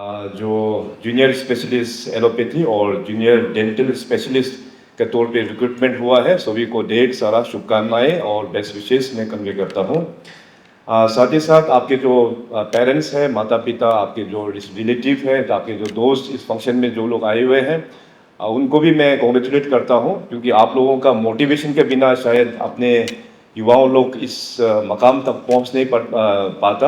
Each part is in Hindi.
जो जूनियर स्पेशलिस्ट एलोपैथी और जूनियर डेंटल स्पेशलिस्ट के तौर पे रिक्रूटमेंट हुआ है। सभी को ढेर सारा शुभकामनाएं और बेस्ट विशेष मैं कन्वे करता हूँ। साथ ही साथ आपके जो पेरेंट्स हैं, माता पिता, आपके जो रिलेटिव हैं, आपके जो दोस्त इस फंक्शन में जो लोग आए हुए हैं, उनको भी मैं कॉन्ग्रेचुलेट करता हूँ, क्योंकि आप लोगों का मोटिवेशन के बिना शायद अपने युवाओं लोग इस मकाम तक पहुँच नहीं पाता।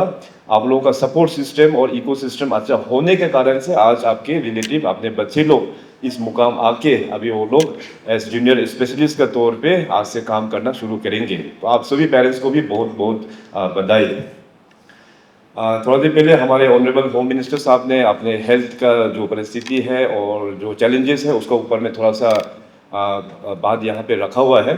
आप लोगों का सपोर्ट सिस्टम और इकोसिस्टम अच्छा होने के कारण से आज आपके रिलेटिव, अपने बच्चे लोग इस मुकाम आके अभी वो लोग एज जूनियर स्पेशलिस्ट के तौर पे आज से काम करना शुरू करेंगे। तो आप सभी पेरेंट्स को भी बहुत बहुत बधाई। थोड़ा देर पहले हमारे ऑनरेबल होम मिनिस्टर साहब ने अपने हेल्थ का जो परिस्थिति है और जो चैलेंजेस है उसके ऊपर में थोड़ा सा बात यहाँ पे रखा हुआ है।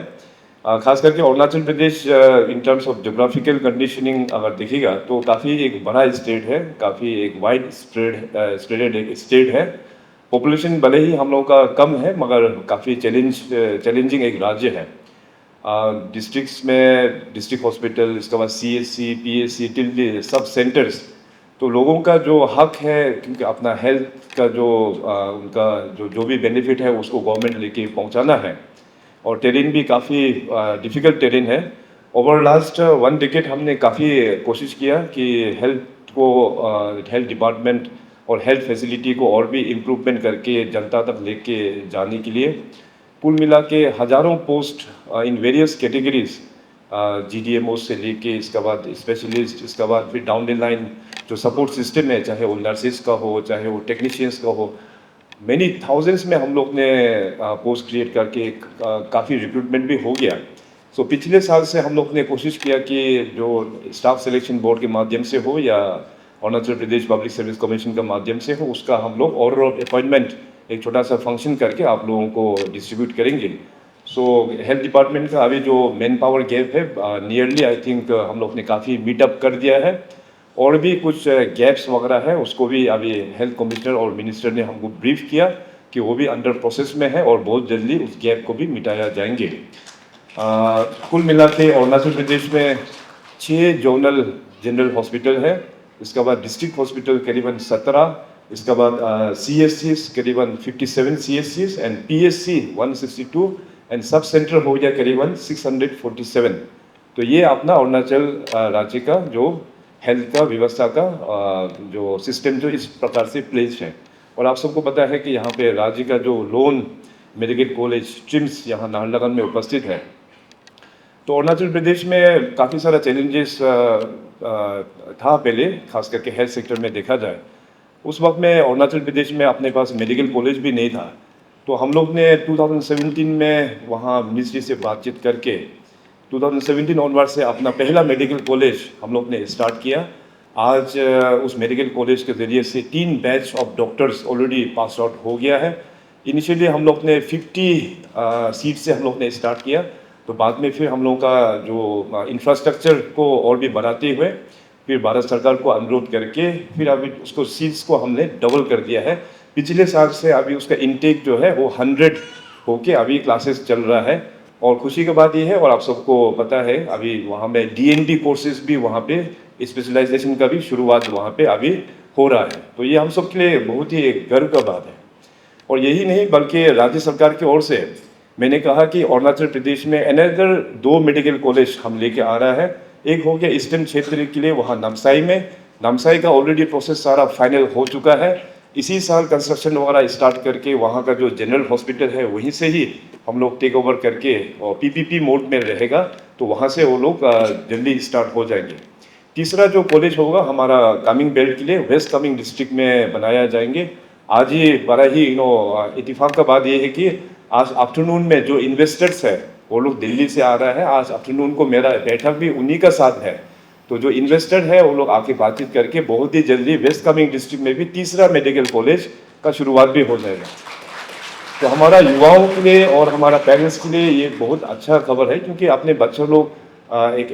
खास करके Arunachal Pradesh in terms of geographical conditioning अगर देखिएगा तो काफ़ी एक बड़ा स्टेट है, काफ़ी एक वाइड स्प्रेडेड एक स्टेट है। पॉपुलेशन भले ही हम लोगों का कम है, मगर काफ़ी चैलेंजिंग एक राज्य है। डिस्ट्रिक्ट्स में डिस्ट्रिक्ट हॉस्पिटल, इसके बाद CSC, PSC, टिल सब सेंटर्स, तो लोगों का जो हक है, क्योंकि अपना हेल्थ का जो उनका जो भी बेनिफिट है उसको गवर्नमेंट लेके पहुंचाना है। और टेरेन भी काफ़ी डिफ़िकल्ट टेरेन है। ओवर लास्ट 1 डिकेड हमने काफ़ी कोशिश किया कि हेल्थ डिपार्टमेंट और हेल्थ फैसिलिटी को और भी इम्प्रूवमेंट करके जनता तक लेके जाने के लिए कुल मिला के हज़ारों post in various categories, GDMO से लेके इसके बाद स्पेशलिस्ट, इसके बाद फिर डाउन द लाइन जो सपोर्ट सिस्टम है, चाहे वो नर्सिस का हो, चाहे वो टेक्नीशियंस का हो, मैनी थाउजेंड्स में हम लोग ने पोस्ट क्रिएट करके काफ़ी रिक्रूटमेंट भी हो गया। सो पिछले साल से हम लोग ने कोशिश किया कि जो स्टाफ सिलेक्शन बोर्ड के माध्यम से हो या Arunachal Pradesh public service commission के माध्यम से हो, उसका हम लोग ऑर्डर ऑफ अपॉइंटमेंट एक छोटा सा फंक्शन करके आप लोगों को डिस्ट्रीब्यूट करेंगे। सो हेल्थ डिपार्टमेंट का अभी जो मैन पावर गैप है, नियरली आई थिंक हम लोग ने काफ़ी मीटअप कर दिया है। और भी कुछ गैप्स वगैरह है, उसको भी अभी हेल्थ कमिश्नर और मिनिस्टर ने हमको ब्रीफ किया कि वो भी अंडर प्रोसेस में है और बहुत जल्दी उस गैप को भी मिटाया जाएंगे। कुल मिला के अरुणाचल प्रदेश में 6 जोनल जनरल हॉस्पिटल है, इसके बाद डिस्ट्रिक्ट हॉस्पिटल करीबन 17, इसके बाद CSCs करीबन 57 CSCs and PSC 162 and sub centre हो गया करीबन 647। तो ये अपना अरुणाचल राज्य का जो हेल्थ का व्यवस्था का जो सिस्टम जो इस प्रकार से प्लेस है। और आप सबको पता है कि यहाँ पे राज्य का जो लोन मेडिकल कॉलेज ट्रिम्स यहाँ नाहरलगुन में उपस्थित है। तो अरुणाचल प्रदेश में काफ़ी सारा चैलेंजेस था पहले, खास करके हेल्थ सेक्टर में देखा जाए। उस वक्त में अरुणाचल प्रदेश में अपने पास मेडिकल कॉलेज भी नहीं था। तो हम लोग ने 2017 में वहाँ मिनिस्ट्री से बातचीत करके 2017 ऑनवर्ड से अपना पहला मेडिकल कॉलेज हम लोग ने स्टार्ट किया। आज उस मेडिकल कॉलेज के ज़रिए से 3 batch of doctors already pass out हो गया है। इनिशियली हम लोग ने 50 सीट से हम लोग ने स्टार्ट किया, तो बाद में फिर हम लोगों का जो इंफ्रास्ट्रक्चर को और भी बढ़ाते हुए फिर भारत सरकार को अनुरोध करके फिर अभी उसको सीट्स को हमने डबल कर दिया है। पिछले साल से अभी उसका इनटेक जो है वो 100 होके अभी क्लासेस चल रहा है। और खुशी की बात ये है, और आप सबको पता है, अभी वहाँ में DND कोर्सेज भी वहाँ पे स्पेशलाइजेशन का भी शुरुआत वहाँ पे अभी हो रहा है। तो ये हम सब के लिए बहुत ही गर्व का बात है। और यही नहीं, बल्कि राज्य सरकार की ओर से मैंने कहा कि अरुणाचल प्रदेश में अनदर 2 मेडिकल कॉलेज हम लेके आ रहा है। एक हो गया ईस्टर्न क्षेत्र के लिए वहाँ नामसाई में, नामसाई का ऑलरेडी प्रोसेस सारा फाइनल हो चुका है। इसी साल कंस्ट्रक्शन वगैरह स्टार्ट करके वहाँ का जो जनरल हॉस्पिटल है वहीं से ही हम लोग टेक ओवर करके, और PPP मोड में रहेगा, तो वहाँ से वो लोग जल्दी स्टार्ट हो जाएंगे। तीसरा जो कॉलेज होगा हमारा कामिंग बेल्ट के लिए वेस्ट कामिंग डिस्ट्रिक्ट में बनाया जाएंगे। आज ही बड़ा ही इत्तेफाक का बात ये है कि आज आफ्टरनून में जो इन्वेस्टर्स है वो लोग दिल्ली से आ रहा है। आज आफ्टरनून को मेरा बैठक भी उन्हीं का साथ है। तो जो इन्वेस्टर है वो लोग आके बातचीत करके बहुत ही जल्दी वेस्ट कामिंग डिस्ट्रिक्ट में भी तीसरा मेडिकल कॉलेज का शुरुआत भी हो जाएगा। तो हमारा युवाओं के लिए और हमारा पेरेंट्स के लिए ये बहुत अच्छा खबर है, क्योंकि अपने बच्चों लोग एक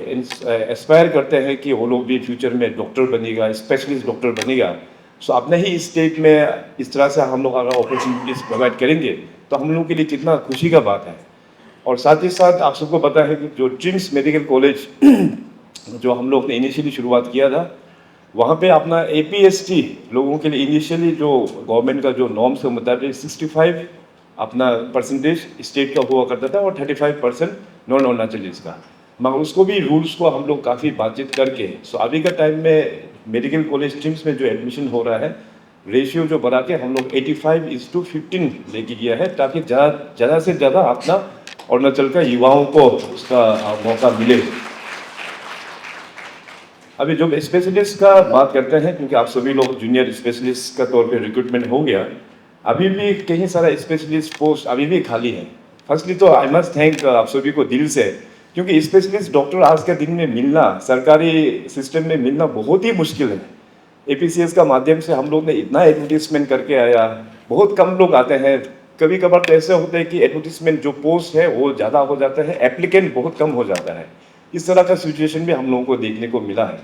एस्पायर करते हैं कि वो लोग भी फ्यूचर में डॉक्टर बनेगा, स्पेशलिस्ट डॉक्टर बनेगा। सो अपने ही स्टेट में इस तरह से हम लोग अगर अपॉर्चुनिटीज प्रोवाइड करेंगे तो हम लोगों के लिए कितना खुशी का बात है। और साथ ही साथ आप सबको पता है कि जो ट्रिम्स मेडिकल कॉलेज जो हम लोग ने इनिशियली शुरुआत किया था, वहाँ पे अपना APST लोगों के लिए इनिशियली जो गवर्नमेंट का जो नॉर्म्स के मुताबिक 65 अपना परसेंटेज स्टेट का हुआ करता था और 35% नॉन अरुणाचलीज का, मगर उसको भी रूल्स को हम लोग काफ़ी बातचीत करके, सो अभी का टाइम में मेडिकल कॉलेज स्ट्रीम्स में जो एडमिशन हो रहा है रेशियो जो बढ़ा के हम लोग 85:15 लेके गया है, ताकि ज़्यादा से ज़्यादा अपना अरुणाचल का युवाओं को उसका मौका मिले। अभी जो स्पेशलिस्ट का बात करते हैं, क्योंकि आप सभी लोग जूनियर स्पेशलिस्ट का तौर पे रिक्रूटमेंट हो गया, अभी भी कई सारा स्पेशलिस्ट पोस्ट अभी भी खाली है। फर्स्टली तो आई मस्ट थैंक आप सभी को दिल से, क्योंकि स्पेशलिस्ट डॉक्टर आज के दिन में मिलना, सरकारी सिस्टम में मिलना बहुत ही मुश्किल है। APCS का माध्यम से हम लोग ने इतना एडवर्टीजमेंट करके आया, बहुत कम लोग आते हैं। कभी कभार तो ऐसे होता है कि एडवर्टीजमेंट जो पोस्ट है वो ज़्यादा हो जाता है, एप्लीकेंट बहुत कम हो जाता है। इस तरह का सिचुएशन भी हम लोगों को देखने को मिला है।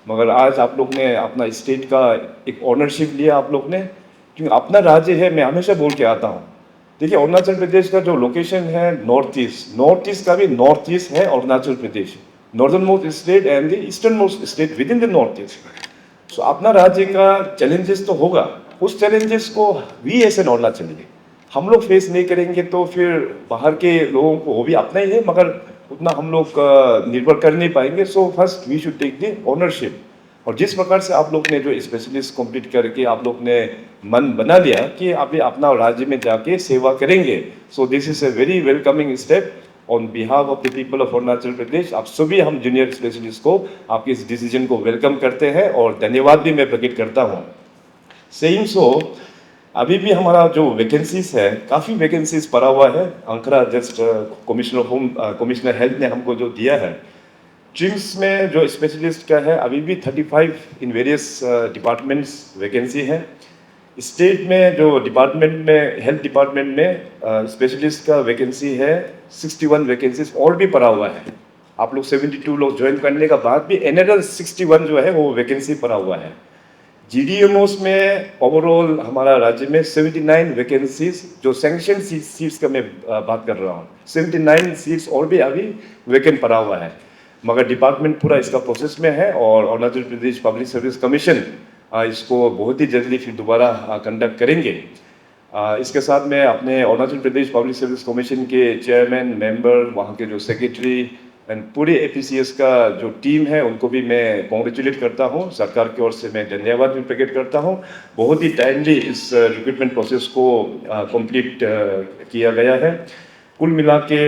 मगर आज आप लोग ने अपना स्टेट का एक ऑनरशिप लिया आप लोग ने, क्योंकि अपना राज्य है। मैं हमेशा बोल के आता हूँ, देखिए अरुणाचल प्रदेश का जो लोकेशन है नॉर्थ ईस्ट का भी नॉर्थ ईस्ट है Arunachal Pradesh, northern most state and the eastern most state within the north east. So अपना राज्य का चैलेंजेस तो होगा, उस चैलेंजेस को भी ऐसे अरुणाचली हम लोग फेस नहीं करेंगे तो फिर बाहर के लोगों को, वो भी अपना ही है मगर उतना हम लोग निर्भर कर नहीं पाएंगे। So first we should take the ownership. और जिस प्रकार से आप लोग ने जो स्पेशलिस्ट कंप्लीट करके आप लोग ने मन बना लिया कि अभी अपना राज्य में जाके सेवा करेंगे, so this is a very welcoming step on behalf of the people of Arunachal Pradesh. आप सभी हम जूनियर स्पेशलिस्ट को आपके इस डिसीजन को वेलकम करते हैं और धन्यवाद भी मैं प्रकट करता हूँ। सेइंग सो, अभी भी हमारा जो वैकेंसीज है, काफ़ी वैकेंसीज पड़ा हुआ है। आंकड़ा जस्ट कमिश्नर हेल्थ ने हमको जो दिया है, ट्रिम्स में जो स्पेशलिस्ट का है अभी भी 35 इन वेरियस डिपार्टमेंट्स वैकेंसी है। स्टेट में जो डिपार्टमेंट में हेल्थ डिपार्टमेंट में स्पेशलिस्ट का वैकेंसी है 61 वैकेंसीज और भी पड़ा हुआ है। आप लोग 72 लोग ज्वाइन करने का बाद भी एनदर 61 जो है वो वैकेंसी पड़ा हुआ है। GDMOs में ओवरऑल हमारा राज्य में 79 वैकेंसीज जो सैंक्शन सीट्स का मैं बात कर रहा हूँ, 79 सीट्स और भी अभी वैकेंट पड़ा हुआ है। मगर डिपार्टमेंट पूरा इसका प्रोसेस में है और Arunachal Pradesh public service commission इसको बहुत ही जल्दी फिर दोबारा कंडक्ट करेंगे। इसके साथ में अपने Arunachal Pradesh public service commission के चेयरमैन, मेंबर, वहाँ के जो सेक्रेटरी एंड पूरे APCS का जो टीम है उनको भी मैं कॉन्ग्रेचुलेट करता हूँ। सरकार की ओर से मैं धन्यवाद भी प्रकट करता हूँ। बहुत ही टाइमली इस रिक्रूटमेंट प्रोसेस को कंप्लीट किया गया है। कुल मिला के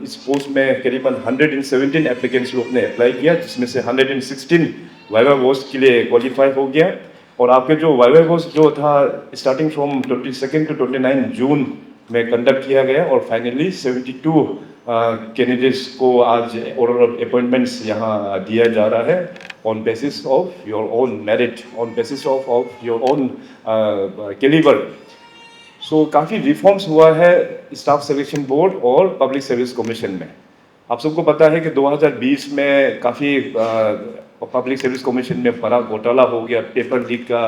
इस पोस्ट में करीबन 117 एप्लीकेंट्स लोग ने अप्लाई किया, जिसमें से 116 वाइवा पोस्ट के लिए क्वालिफाई हो गया। और आपके जो वाइवा पोस्ट जो था स्टार्टिंग फ्रॉम 22 to 29 जून में कंडक्ट किया गया और फाइनली 72 कैंडिडेट्स को आज ऑर्डर ऑफ अपॉइंटमेंट्स यहाँ दिया जा रहा है on basis of your own merit, on basis of your own calibre. So काफ़ी रिफॉर्म्स हुआ है स्टाफ सिलेक्शन बोर्ड और पब्लिक सर्विस कमीशन में। आप सबको पता है कि 2020 में काफ़ी पब्लिक सर्विस कमीशन में बड़ा घोटाला हो गया पेपर लीक का,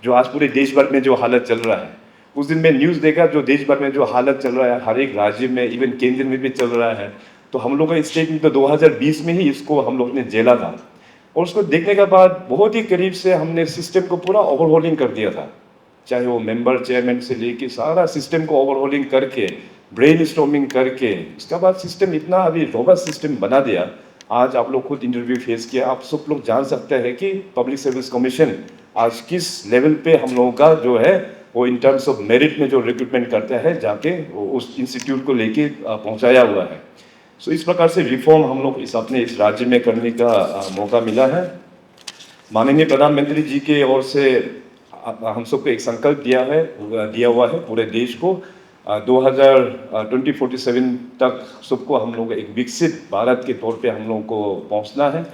जो आज पूरे देश भर में जो हालत चल रहा है। उस दिन मैं न्यूज़ देखा, जो देश भर में जो हालत चल रहा है, हर एक राज्य में, इवन केंद्र में भी चल रहा है। तो हम लोग का स्टेट में तो 2020 में ही इसको हम लोग ने झेला था और उसको देखने के बाद बहुत ही करीब से हमने सिस्टम को पूरा ओवरहॉलिंग कर दिया था, चाहे वो मेंबर चेयरमैन से लेके सारा सिस्टम को ओवरहॉलिंग करके, ब्रेन स्टॉर्मिंग करके, इसके बाद सिस्टम इतना अभी रोबस्ट सिस्टम बना दिया। आज आप लोग खुद इंटरव्यू फेस किया, आप सब लोग जान सकते हैं कि पब्लिक सर्विस कमीशन आज किस लेवल पे हम लोगों का जो है वो इन टर्म्स ऑफ मेरिट में जो रिक्रूटमेंट करता है जाके उस इंस्टीट्यूट को लेके पहुंचाया हुआ है। सो इस प्रकार से रिफॉर्म हम लोग अपने इस राज्य में करने का मौका मिला है। माननीय प्रधानमंत्री जी के ओर से हम सबको एक संकल्प दिया हुआ है पूरे देश को 2047 तक सबको हम लोग एक विकसित भारत के तौर पे हम लोगों को पहुंचना है।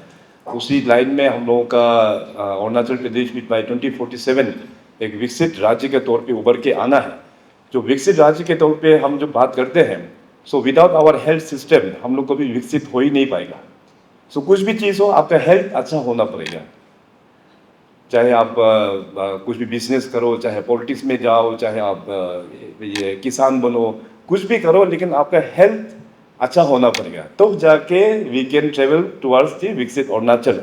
उसी लाइन में हम लोगों का अरुणाचल प्रदेश भी बाई 2047 एक विकसित राज्य के तौर पे उभर के आना है। जो विकसित राज्य के तौर पे हम जो बात करते हैं, so without our health system हम लोग कभी विकसित हो ही नहीं पाएगा। सो कुछ भी चीज़ हो, आपका हेल्थ अच्छा होना पड़ेगा। चाहे आप कुछ भी बिजनेस करो, चाहे पॉलिटिक्स में जाओ, चाहे आप ये किसान बनो, कुछ भी करो, लेकिन आपका हेल्थ अच्छा होना पड़ेगा, तो जाके we can travel towards the विकसित अरुणाचल।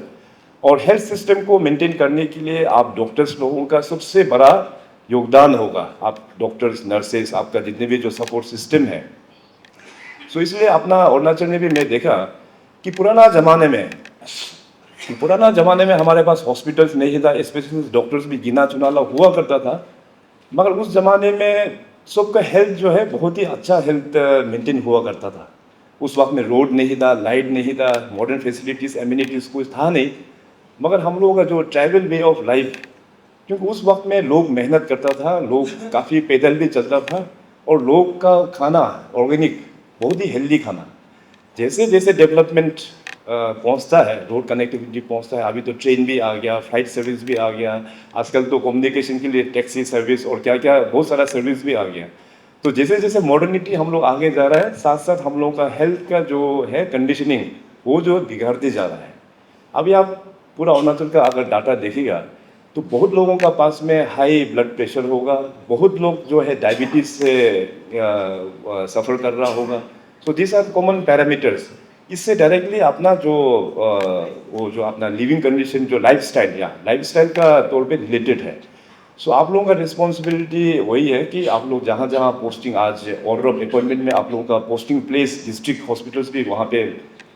और हेल्थ सिस्टम को मेंटेन करने के लिए आप डॉक्टर्स लोगों का सबसे बड़ा योगदान होगा। आप डॉक्टर्स, नर्सेस, आपका जितने भी जो सपोर्ट सिस्टम है। सो इसलिए अपना अरुणाचल में भी मैं देखा कि पुराना ज़माने में हमारे पास हॉस्पिटल्स नहीं था, स्पेशलिस्ट डॉक्टर्स भी गिना चुनाला हुआ करता था। मगर उस ज़माने में सबका हेल्थ जो है बहुत ही अच्छा हेल्थ मेंटेन हुआ करता था। उस वक्त में रोड नहीं था, लाइट नहीं था, मॉडर्न फैसिलिटीज़, एम्यूनिटीज़ कुछ था नहीं। मगर हम लोगों का जो ट्राइबल वे ऑफ लाइफ, क्योंकि उस वक्त में लोग मेहनत करता था, लोग काफ़ी पैदल भी चलता था, और लोग का खाना ऑर्गेनिक, बहुत ही हेल्दी खाना। जैसे जैसे डेवलपमेंट पहुंचता है, रोड कनेक्टिविटी पहुंचता है, अभी तो ट्रेन भी आ गया, फ्लाइट सर्विस भी आ गया, आजकल तो कम्युनिकेशन के लिए टैक्सी सर्विस और क्या क्या बहुत सारा सर्विस भी आ गया। तो जैसे जैसे मॉडर्निटी हम लोग आगे जा रहा है, साथ साथ हम लोगों का हेल्थ का जो है कंडीशनिंग, वो जो बिगड़ते जा रहा है। अभी आप पूरा अरुणाचल का अगर डाटा देखिएगा तो बहुत लोगों का पास में हाई ब्लड प्रेशर होगा, बहुत लोग जो है डायबिटीज से सफ़र कर रहा होगा। So this are common parameters. इससे डायरेक्टली अपना जो वो जो अपना लिविंग कंडीशन, जो लाइफस्टाइल का तौर पे रिलेटेड है। सो आप लोगों का रिस्पॉन्सिबिलिटी वही है कि आप लोग जहाँ जहाँ पोस्टिंग, आज ऑर्डर ऑफ अपॉइंटमेंट में आप लोगों का पोस्टिंग प्लेस डिस्ट्रिक्ट हॉस्पिटल्स भी वहाँ पे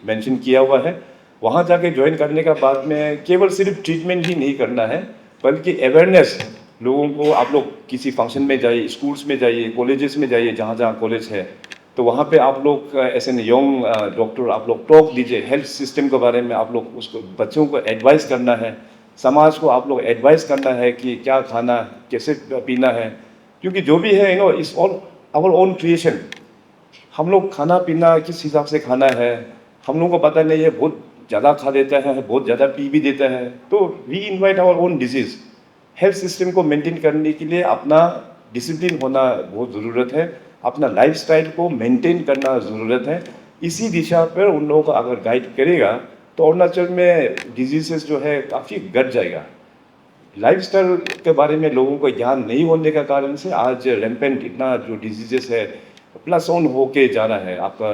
मेंशन किया हुआ है। वहाँ जाके ज्वाइन करने का बाद में केवल सिर्फ ट्रीटमेंट ही नहीं करना है, बल्कि अवेयरनेस लोगों को, आप लोग किसी फंक्शन में जाइए, स्कूल्स में जाइए, कॉलेजेस में जाइए, जहाँ जहाँ कॉलेज है, तो वहाँ पे आप लोग एज एन यंग डॉक्टर आप लोग टॉक दीजिए हेल्थ सिस्टम के बारे में। आप लोग उसको, बच्चों को एडवाइस करना है, समाज को आप लोग एडवाइस करना है कि क्या खाना, कैसे पीना है। क्योंकि जो भी है इस ऑल आवर ओन क्रिएशन। हम लोग खाना पीना किस हिसाब से खाना है हम लोगों को पता नहीं है, बहुत ज़्यादा खा देता है, बहुत ज़्यादा पी भी देता है, तो we invite our own disease. Health system को मेंटेन करने के लिए अपना डिसिप्लिन होना बहुत ज़रूरत है, अपना लाइफस्टाइल को मेंटेन करना ज़रूरत है। इसी दिशा पर उन लोगों को अगर गाइड करेगा तो अरुणाचल में डिजीजेस जो है काफ़ी घट जाएगा। लाइफस्टाइल के बारे में लोगों को ज्ञान नहीं होने का कारण से आज रैम्पेंट इतना जो डिजीजेस है प्लस ऑन होके जा रहा है। आपका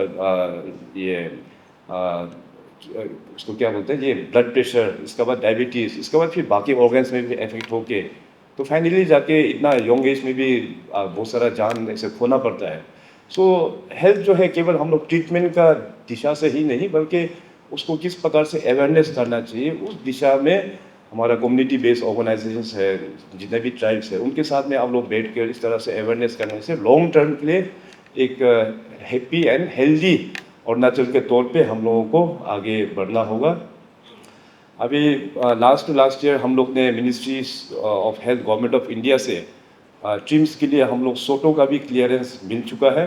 उसको क्या बोलते हैं, ये ब्लड प्रेशर, इसके बाद डायबिटीज़, इसके बाद फिर बाकी ऑर्गन्स में भी इफेक्ट होके तो फाइनली जाके इतना यंग एज में भी बहुत सारा जान ऐसे खोना पड़ता है। सो हेल्थ जो है केवल हम लोग ट्रीटमेंट का दिशा से ही नहीं, बल्कि उसको किस प्रकार से अवेयरनेस करना चाहिए, उस दिशा में हमारा कम्युनिटी बेस्ड ऑर्गेनाइजेशंस है, जितने भी ट्राइब्स है, उनके साथ में आप लोग बैठ कर इस तरह से अवेयरनेस करने से लॉन्ग टर्म के लिए एक हैप्पी एंड हेल्दी अरुणाचल के तौर पे हम लोगों को आगे बढ़ना होगा। अभी लास्ट ईयर हम लोग ने ministry of health government of India से ट्रिम्स के लिए हम लोग सोटो का भी क्लियरेंस मिल चुका है।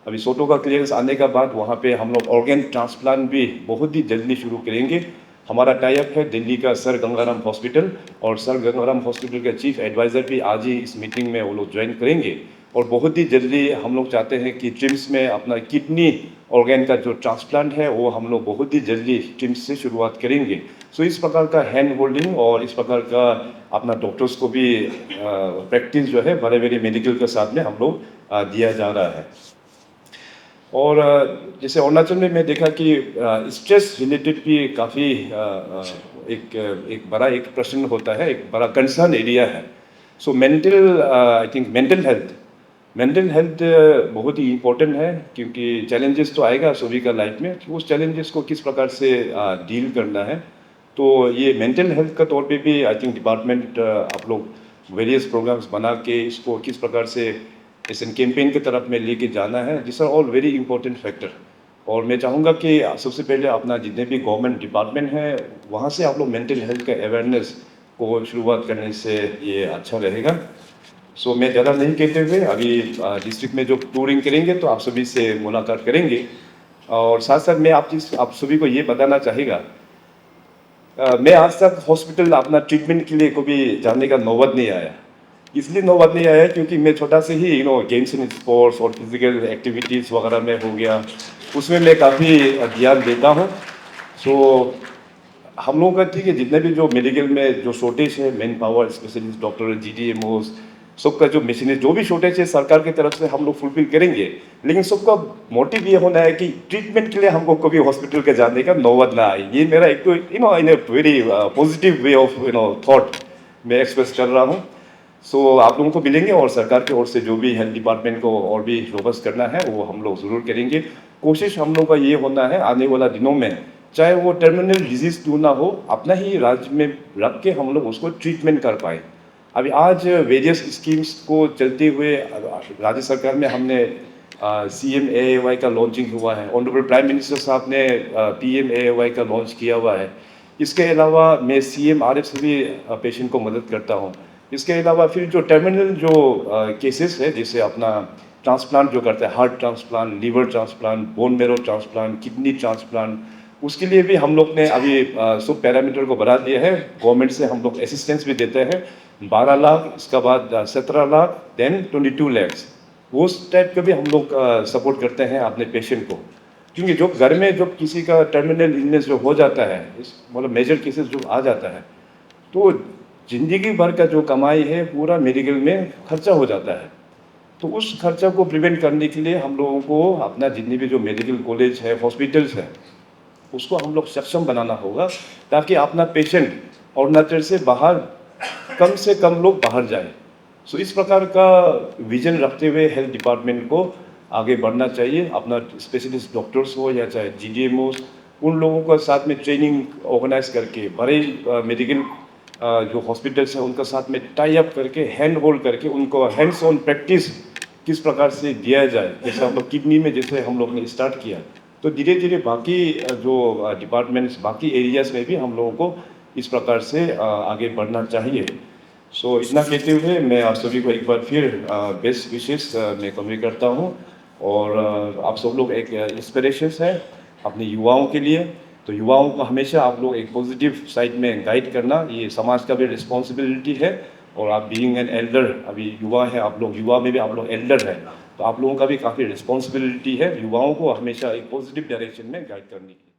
अभी सोटो का क्लियरेंस आने के बाद वहाँ पे हम लोग ऑर्गेन ट्रांसप्लांट भी बहुत ही जल्दी शुरू करेंगे। हमारा टाइप है दिल्ली का सर गंगाराम हॉस्पिटल, और सर गंगाराम हॉस्पिटल के चीफ एडवाइज़र भी आज ही इस मीटिंग में वो लोग ज्वाइन करेंगे। और बहुत ही जल्दी हम लोग चाहते हैं कि ट्रिम्स में अपना किडनी ऑर्गेन का जो ट्रांसप्लांट है वो हम लोग बहुत ही जल्दी ट्रिम्स से शुरुआत करेंगे। सो इस प्रकार का हैंड होल्डिंग और इस प्रकार का अपना डॉक्टर्स को भी प्रैक्टिस जो है बड़े बड़े मेडिकल के साथ में हम लोग दिया जा रहा है। और जैसे अरुणाचल में मैं देखा कि स्ट्रेस रिलेटेड भी काफ़ी एक बड़ा एक प्रश्न होता है, एक बड़ा कंसर्न एरिया है। सो आई थिंक मेंटल हेल्थ बहुत ही इम्पोर्टेंट है, क्योंकि चैलेंजेस तो आएगा सभी का लाइफ में, कि उस चैलेंजेस को किस प्रकार से डील करना है। तो ये मेंटल हेल्थ का तौर पे भी आई थिंक डिपार्टमेंट आप लोग वेरियस प्रोग्राम्स बना के इसको किस प्रकार से इस कैंपेन की तरफ में लेके जाना है, this are all very important factor. और मैं चाहूँगा कि सबसे पहले अपना जितने भी गवर्नमेंट डिपार्टमेंट हैं वहाँ से आप लोग मेंटल हेल्थ का अवेयरनेस को शुरुआत करने से ये अच्छा रहेगा। सो मैं ज़्यादा नहीं कहते हुए अभी डिस्ट्रिक्ट में जो टूरिंग करेंगे तो आप सभी से मुलाकात करेंगे। और साथ साथ मैं आप सभी को ये बताना चाहेगा, मैं आज तक हॉस्पिटल अपना ट्रीटमेंट के लिए कभी जाने का नौबत नहीं आया। इसलिए नौबत नहीं आया क्योंकि मैं छोटा से ही गेम्स एंड स्पोर्ट्स और फिजिकल एक्टिविटीज़ वगैरह में हो गया, उसमें मैं काफ़ी ध्यान देता हूँ। सो हम लोगों का ठीक है, जितने भी जो मेडिकल में जो शॉर्टेज है man power, specialist doctor, GDMOs, सबका जो मिशन है, जो भी शॉर्टेज है सरकार की तरफ से हम लोग फुलफिल करेंगे, लेकिन सबका मोटिव ये होना है कि ट्रीटमेंट के लिए हमको कभी हॉस्पिटल के जाने का नौबत ना आए। ये मेरा एक तो in a very positive way of thought मैं एक्सप्रेस कर रहा हूँ। सो आप लोगों को मिलेंगे और सरकार की ओर से जो भी हेल्थ डिपार्टमेंट को और भी रोबस्ट करना है वो हम लोग ज़रूर करेंगे। कोशिश हम लोग का ये होना है आने वाला दिनों में, चाहे वो टर्मिनल डिजीज क्यों ना हो, अपना ही राज्य में रख के हम लोग उसको ट्रीटमेंट कर पाए। अभी आज वेरियस स्कीम्स को चलते हुए राज्य सरकार में हमने CMAAY का लॉन्चिंग हुआ है। ऑनरेबल प्राइम मिनिस्टर साहब ने PMAAY का लॉन्च किया हुआ है। इसके अलावा मैं CMRF से भी पेशेंट को मदद करता हूँ। इसके अलावा फिर जो टर्मिनल जो केसेस है, जैसे अपना ट्रांसप्लांट जो करते हैं, heart transplant, liver transplant, bone marrow transplant, kidney transplant, उसके लिए भी हम लोग ने अभी सब पैरामीटर को बढ़ा दिया है। गवर्नमेंट से हम लोग असिस्टेंस भी देते हैं, 12 लाख, इसके बाद 17 लाख, देन 22 लैक्स, वो टाइप का भी हम लोग सपोर्ट करते हैं अपने पेशेंट को। क्योंकि जो घर में जो किसी का टर्मिनल इलनेस जो हो जाता है, मतलब मेजर केसेस जो आ जाता है, तो जिंदगी भर का जो कमाई है पूरा मेडिकल में खर्चा हो जाता है। तो उस खर्चा को प्रिवेंट करने के लिए हम लोगों को अपना जितनी भी जो मेडिकल कॉलेज है, हॉस्पिटल्स है, उसको हम लोग सक्षम बनाना होगा, ताकि अपना पेशेंट अरुणाचल से बाहर कम से कम लोग बाहर जाए। सो इस प्रकार का विजन रखते हुए हेल्थ डिपार्टमेंट को आगे बढ़ना चाहिए। अपना स्पेशलिस्ट डॉक्टर्स हो या चाहे GDMOs, उन लोगों का साथ में ट्रेनिंग ऑर्गेनाइज करके, बड़े मेडिकल जो हॉस्पिटल्स हैं उनका साथ में टाई अप करके, हैंड होल्ड करके उनको हैंड्स ऑन प्रैक्टिस किस प्रकार से दिया जाए। जैसे हम लोग किडनी में जैसे हम लोग ने स्टार्ट किया, तो धीरे धीरे बाकी जो डिपार्टमेंट्स, बाकी एरियाज में भी हम लोगों को इस प्रकार से आगे बढ़ना चाहिए। सो इतना कहते हुए मैं आप सभी को एक बार फिर बेस्ट विशेष मैं कन्वे करता हूँ। और आप सब लोग एक इंस्पिरेशंस है अपने युवाओं के लिए। तो युवाओं को हमेशा आप लोग एक पॉजिटिव साइड में गाइड करना, ये समाज का भी रिस्पॉन्सिबिलिटी है। और आप बीइंग एन एल्डर, अभी युवा है आप लोग, युवा में भी आप लोग एल्डर है, तो आप लोगों का भी काफ़ी रिस्पॉन्सिबिलिटी है युवाओं को हमेशा एक पॉजिटिव डायरेक्शन में गाइड करने की।